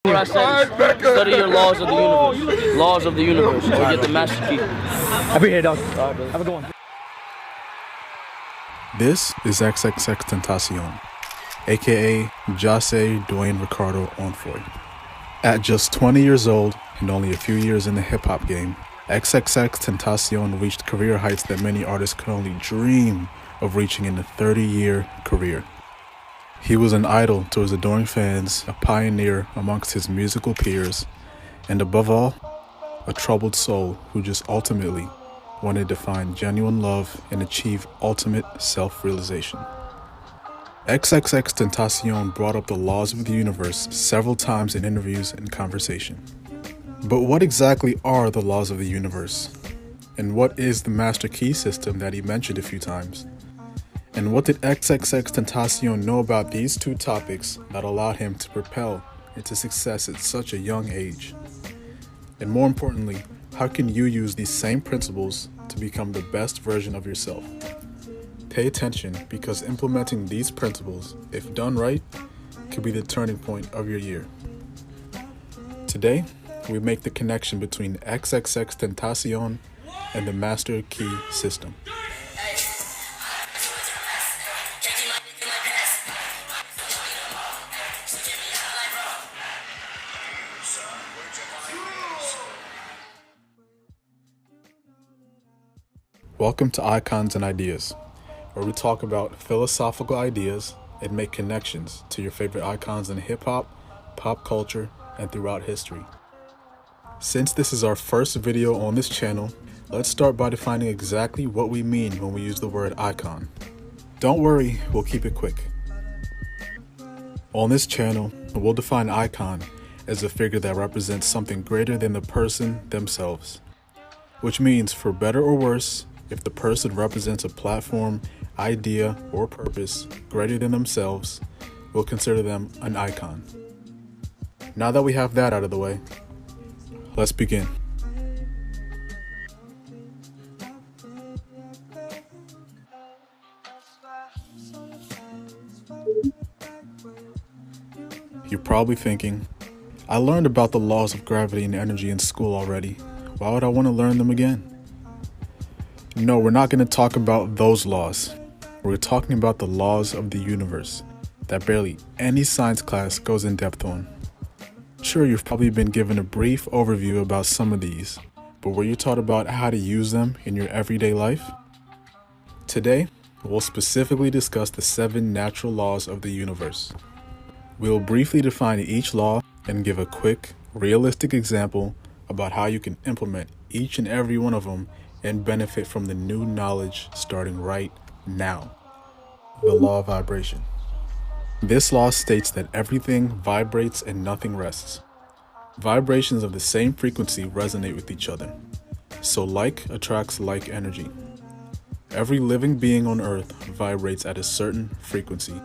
what I said. Study your laws of the universe. Laws of the universe. Or get the master key. I appreciate it, dog. Have a good one. This is XXXTentacion, aka Jose Dwayne Ricardo Onfoy. At just 20 years old and only a few years in the hip-hop game, XXXTentacion reached career heights that many artists could only dream of reaching in a 30-year career. He was an idol to his adoring fans, a pioneer amongst his musical peers, and above all, a troubled soul who just ultimately wanted to find genuine love and achieve ultimate self-realization. XXXTentacion brought up the laws of the universe several times in interviews and conversation. But what exactly are the laws of the universe? And what is the master key system that he mentioned a few times? And what did XXXTentacion know about these two topics that allowed him to propel into success at such a young age? And more importantly, how can you use these same principles to become the best version of yourself? Pay attention, because implementing these principles, if done right, could be the turning point of your year. Today, we make the connection between XXXTentacion and the master key system. Welcome to Icons and Ideas, where we talk about philosophical ideas and make connections to your favorite icons in hip-hop, pop culture, and throughout history. Since this is our first video on this channel, let's start by defining exactly what we mean when we use the word icon. Don't worry, we'll keep it quick. On this channel, we'll define icon as a figure that represents something greater than the person themselves. Which means, for better or worse, if the person represents a platform, idea, or purpose greater than themselves, we'll consider them an icon. Now that we have that out of the way, let's begin. You're probably thinking, I learned about the laws of gravity and energy in school already. Why would I want to learn them again? No, we're not going to talk about those laws. We're talking about the laws of the universe that barely any science class goes in depth on. Sure, you've probably been given a brief overview about some of these, but were you taught about how to use them in your everyday life? Today, we'll specifically discuss the 7 natural laws of the universe. We'll briefly define each law and give a quick, realistic example about how you can implement each and every one of them and benefit from the new knowledge starting right now. The law of vibration. This law states that everything vibrates and nothing rests. Vibrations of the same frequency resonate with each other, so like attracts like energy. Every living being on Earth vibrates at a certain frequency.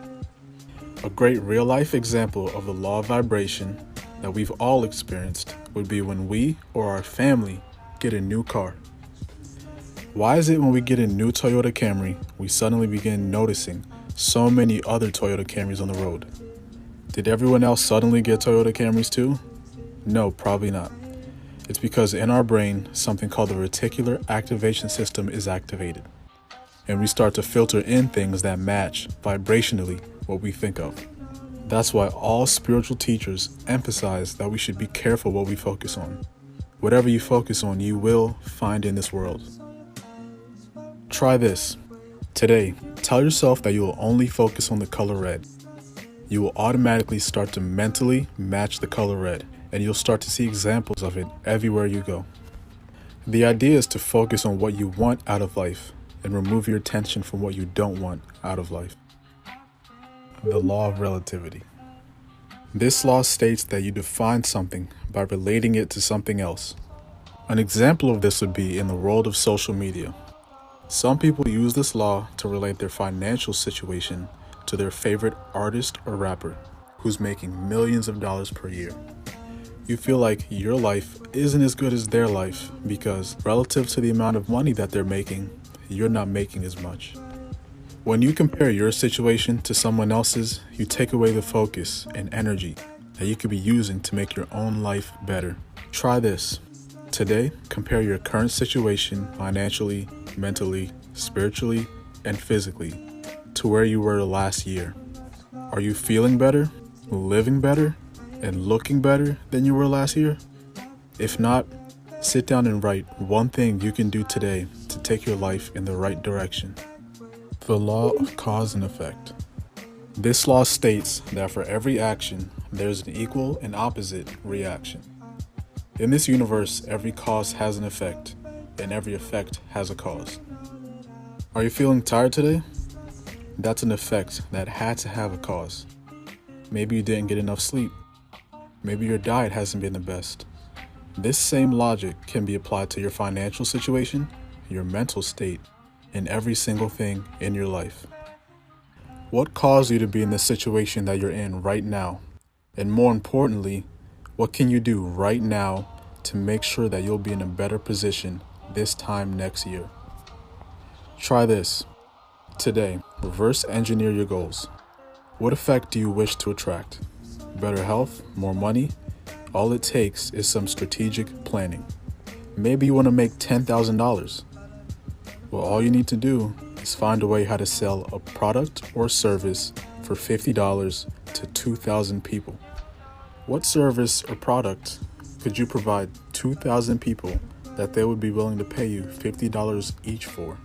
A great real-life example of the law of vibration that we've all experienced would be when we or our family get a new car. Why is it when we get a new Toyota Camry, we suddenly begin noticing so many other Toyota Camrys on the road? Did everyone else suddenly get Toyota Camrys too? No, probably not. It's because in our brain, something called the reticular activation system is activated, and we start to filter in things that match vibrationally what we think of. That's why all spiritual teachers emphasize that we should be careful what we focus on. Whatever you focus on, you will find in this world. Try this. Today, tell yourself that you will only focus on the color red. You will automatically start to mentally match the color red, and you'll start to see examples of it everywhere you go. The idea is to focus on what you want out of life and remove your attention from what you don't want out of life. The law of relativity. This law states that you define something by relating it to something else. An example of this would be in the world of social media. Some people use this law to relate their financial situation to their favorite artist or rapper who's making millions of dollars per year. You feel like your life isn't as good as their life because relative to the amount of money that they're making, you're not making as much. When you compare your situation to someone else's, you take away the focus and energy that you could be using to make your own life better. Try this. Today, compare your current situation financially, mentally, spiritually, and physically to where you were last year. Are you feeling better, living better, and looking better than you were last year? If not, sit down and write one thing you can do today to take your life in the right direction. The law of cause and effect. This law states that for every action, there's an equal and opposite reaction. In this universe, every cause has an effect, and every effect has a cause. Are you feeling tired today? That's an effect that had to have a cause. Maybe you didn't get enough sleep. Maybe your diet hasn't been the best. This same logic can be applied to your financial situation, your mental state, and every single thing in your life. What caused you to be in the situation that you're in right now? And more importantly, what can you do right now to make sure that you'll be in a better position this time next year? Try this. Today, reverse engineer your goals. What effect do you wish to attract? Better health? More money? All it takes is some strategic planning. Maybe you want to make $10,000. Well, all you need to do is find a way how to sell a product or service for $50 to 2,000 people. What service or product could you provide 2,000 people that they would be willing to pay you $50 each for?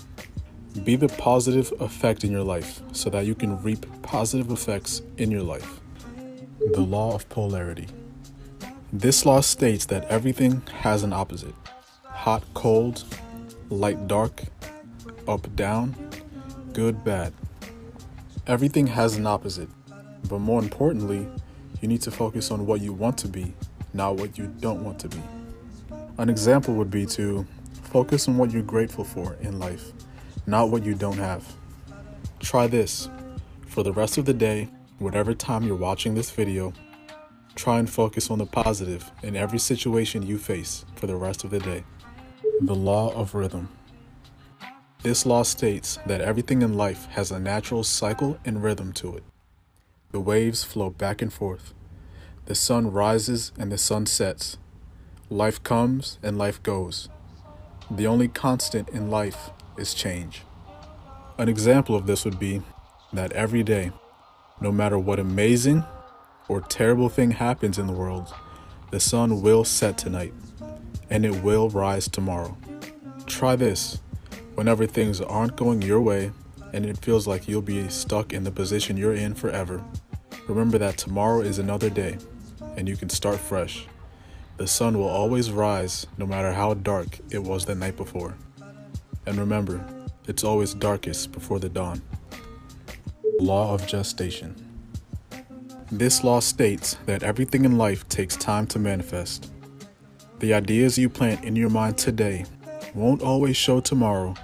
Be the positive effect in your life so that you can reap positive effects in your life. The law of polarity. This law states that everything has an opposite. Hot, cold, light, dark, up, down, good, bad. Everything has an opposite, but more importantly, you need to focus on what you want to be, not what you don't want to be. An example would be to focus on what you're grateful for in life, not what you don't have. Try this. For the rest of the day, whatever time you're watching this video, try and focus on the positive in every situation you face for the rest of the day. The law of rhythm. This law states that everything in life has a natural cycle and rhythm to it. The waves flow back and forth. The sun rises and the sun sets. Life comes and life goes. The only constant in life is change. An example of this would be that every day, no matter what amazing or terrible thing happens in the world, the sun will set tonight and it will rise tomorrow. Try this. Whenever things aren't going your way and it feels like you'll be stuck in the position you're in forever, remember that tomorrow is another day and you can start fresh. The sun will always rise no matter how dark it was the night before. And remember, it's always darkest before the dawn. Law of gestation. This law states that everything in life takes time to manifest. The ideas you plant in your mind today won't always show tomorrow,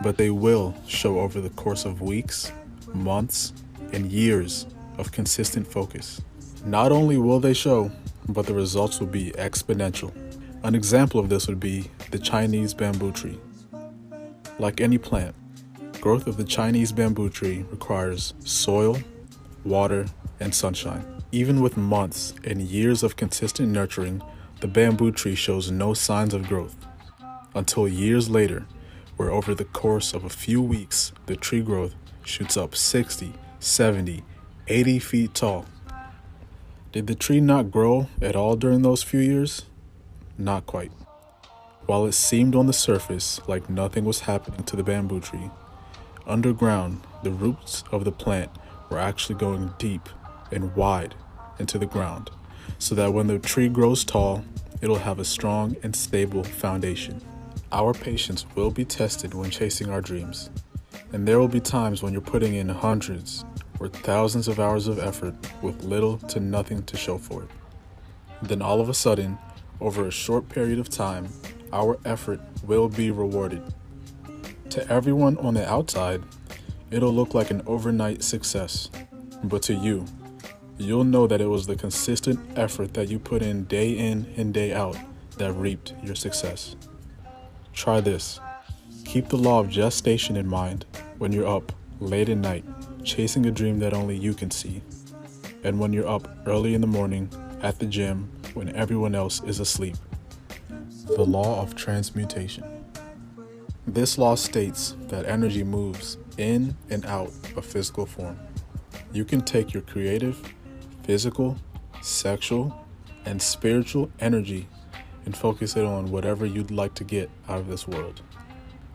but they will show over the course of weeks, months, and years of consistent focus. Not only will they show, but the results will be exponential. An example of this would be the Chinese bamboo tree. Like any plant, growth of the Chinese bamboo tree requires soil, water, and sunshine. Even with months and years of consistent nurturing, the bamboo tree shows no signs of growth. Until years later, where over the course of a few weeks, the tree growth shoots up 60, 70, 80 feet tall. Did the tree not grow at all during those few years? Not quite. While it seemed on the surface like nothing was happening to the bamboo tree, underground, the roots of the plant were actually going deep and wide into the ground, so that when the tree grows tall, it'll have a strong and stable foundation. Our patience will be tested when chasing our dreams, and there will be times when you're putting in hundreds or thousands of hours of effort with little to nothing to show for it. Then all of a sudden, over a short period of time, our effort will be rewarded. To everyone on the outside, it'll look like an overnight success, but to you, you'll know that it was the consistent effort that you put in and day out that reaped your success. Try this. Keep the law of gestation in mind when you're up late at night chasing a dream that only you can see, and when you're up early in the morning at the gym when everyone else is asleep. The law of transmutation. This law states that energy moves in and out of physical form. You can take your creative, physical, sexual, and spiritual energy and focus it on whatever you'd like to get out of this world.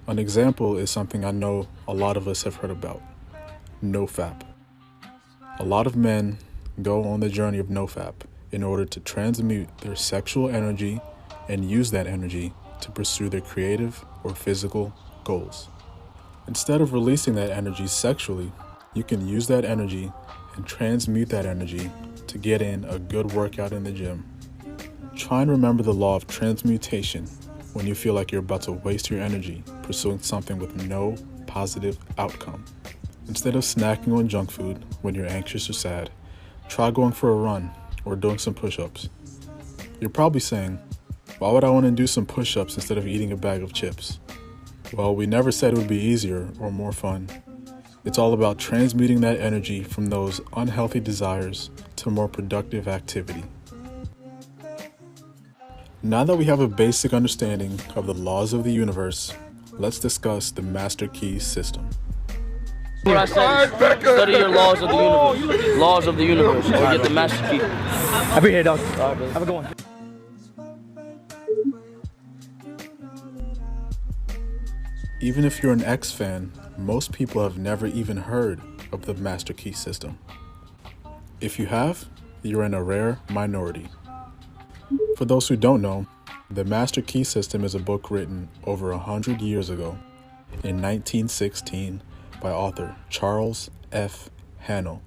An example is something I know a lot of us have heard about: NoFap. A lot of men go on the journey of NoFap in order to transmute their sexual energy and use that energy to pursue their creative or physical goals. Instead of releasing that energy sexually, you can use that energy and transmute that energy to get in a good workout in the gym. Try and remember the law of transmutation when you feel like you're about to waste your energy pursuing something with no positive outcome. Instead of snacking on junk food when you're anxious or sad, try going for a run or doing some push-ups. You're probably saying, why would I want to do some push-ups instead of eating a bag of chips? Well, we never said it would be easier or more fun. It's all about transmuting that energy from those unhealthy desires to more productive activity. Now that we have a basic understanding of the laws of the universe, let's discuss the Master Key System. What I said, study your laws of the universe. Laws of the universe. Or get the master key. I'll be here, dog. Have a good one. Even if you're an X fan, most people have never even heard of the Master Key System. If you have, you're in a rare minority. For those who don't know, the Master Key System is a book written over 100 years ago, in 1916, by author Charles F. Haanel.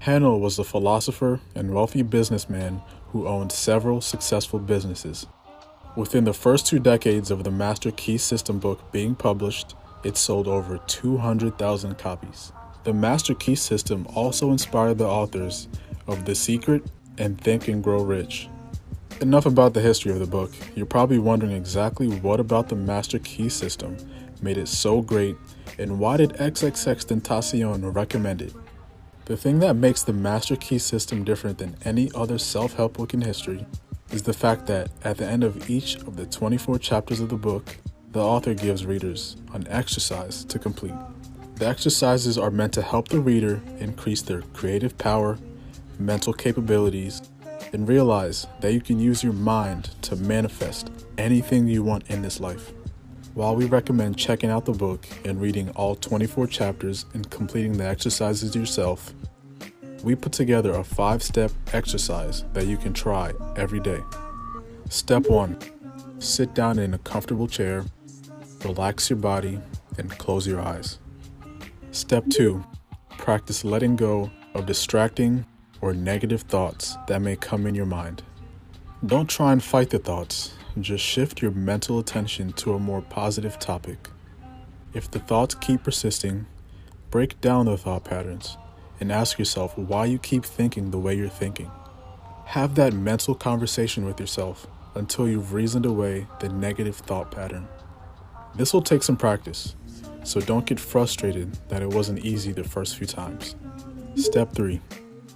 Haanel was a philosopher and wealthy businessman who owned several successful businesses. Within the first 2 decades of the Master Key System book being published, it sold over 200,000 copies. The Master Key System also inspired the authors of The Secret and Think and Grow Rich. Enough about the history of the book. You're probably wondering exactly what about the Master Key System made it so great, and why did XXXTentacion recommend it? The thing that makes the Master Key System different than any other self-help book in history is the fact that at the end of each of the 24 chapters of the book, the author gives readers an exercise to complete. The exercises are meant to help the reader increase their creative power, mental capabilities, and realize that you can use your mind to manifest anything you want in this life. While we recommend checking out the book and reading all 24 chapters and completing the exercises yourself, we put together a 5-step exercise that you can try every day. Step 1. Sit down in a comfortable chair, relax your body, and close your eyes. Step 2. Practice letting go of distracting or negative thoughts that may come in your mind. Don't try and fight the thoughts, just shift your mental attention to a more positive topic. If the thoughts keep persisting, break down the thought patterns and ask yourself why you keep thinking the way you're thinking. Have that mental conversation with yourself until you've reasoned away the negative thought pattern. This will take some practice, so don't get frustrated that it wasn't easy the first few times. Step 3.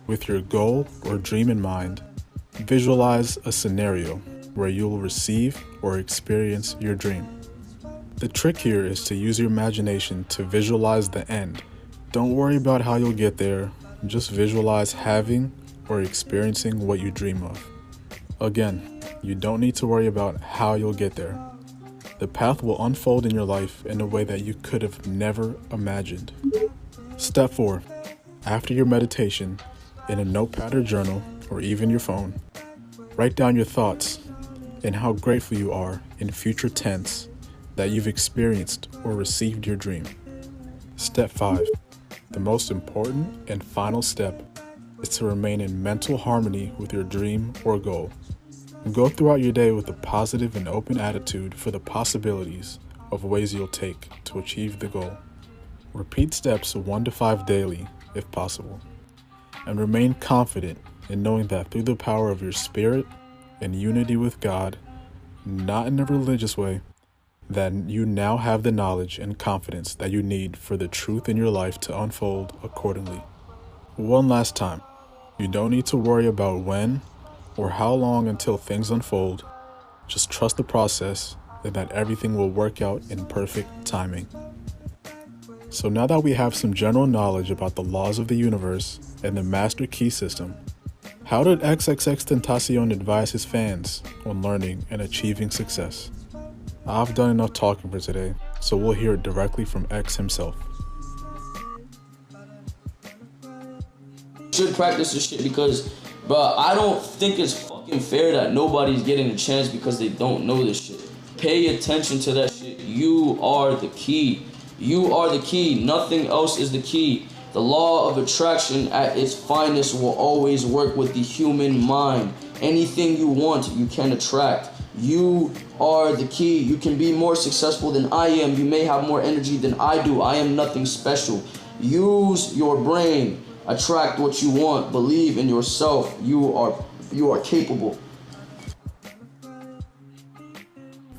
With your goal or dream in mind, visualize a scenario where you'll receive or experience your dream. The trick here is to use your imagination to visualize the end. Don't worry about how you'll get there, just visualize having or experiencing what you dream of. Again, you don't need to worry about how you'll get there. The path will unfold in your life in a way that you could have never imagined. Step 4. After your meditation, in a notepad or journal, or even your phone, write down your thoughts and how grateful you are in future tense that you've experienced or received your dream. Step 5. The most important and final step is to remain in mental harmony with your dream or goal. Go throughout your day with a positive and open attitude for the possibilities of ways you'll take to achieve the goal. Repeat steps 1 to 5 daily, if possible, and remain confident in knowing that through the power of your spirit and unity with God, not in a religious way, that you now have the knowledge and confidence that you need for the truth in your life to unfold accordingly. One last time, you don't need to worry about when or how long until things unfold. Just trust the process and that everything will work out in perfect timing. So now that we have some general knowledge about the laws of the universe and the master key system, how did XXXTentacion advise his fans on learning and achieving success? I've done enough talking for today, so we'll hear it directly from X himself. Should practice this shit because, bro, I don't think it's fucking fair that nobody's getting a chance because they don't know this shit. Pay attention to that shit. You are the key. You are the key. Nothing else is the key. The law of attraction at its finest will always work with the human mind. Anything you want, you can attract. You are the key. You can be more successful than I am. You may have more energy than I do. I am nothing special. Use your brain. Attract what you want. Believe in yourself. You are capable.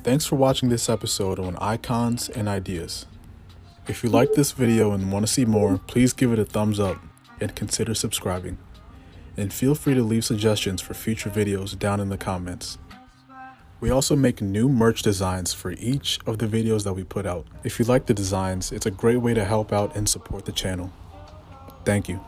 Thanks for watching this episode on Icons and Ideas. If you liked this video and want to see more, please give it a thumbs up and consider subscribing. And feel free to leave suggestions for future videos down in the comments. We also make new merch designs for each of the videos that we put out. If you like the designs, it's a great way to help out and support the channel. Thank you.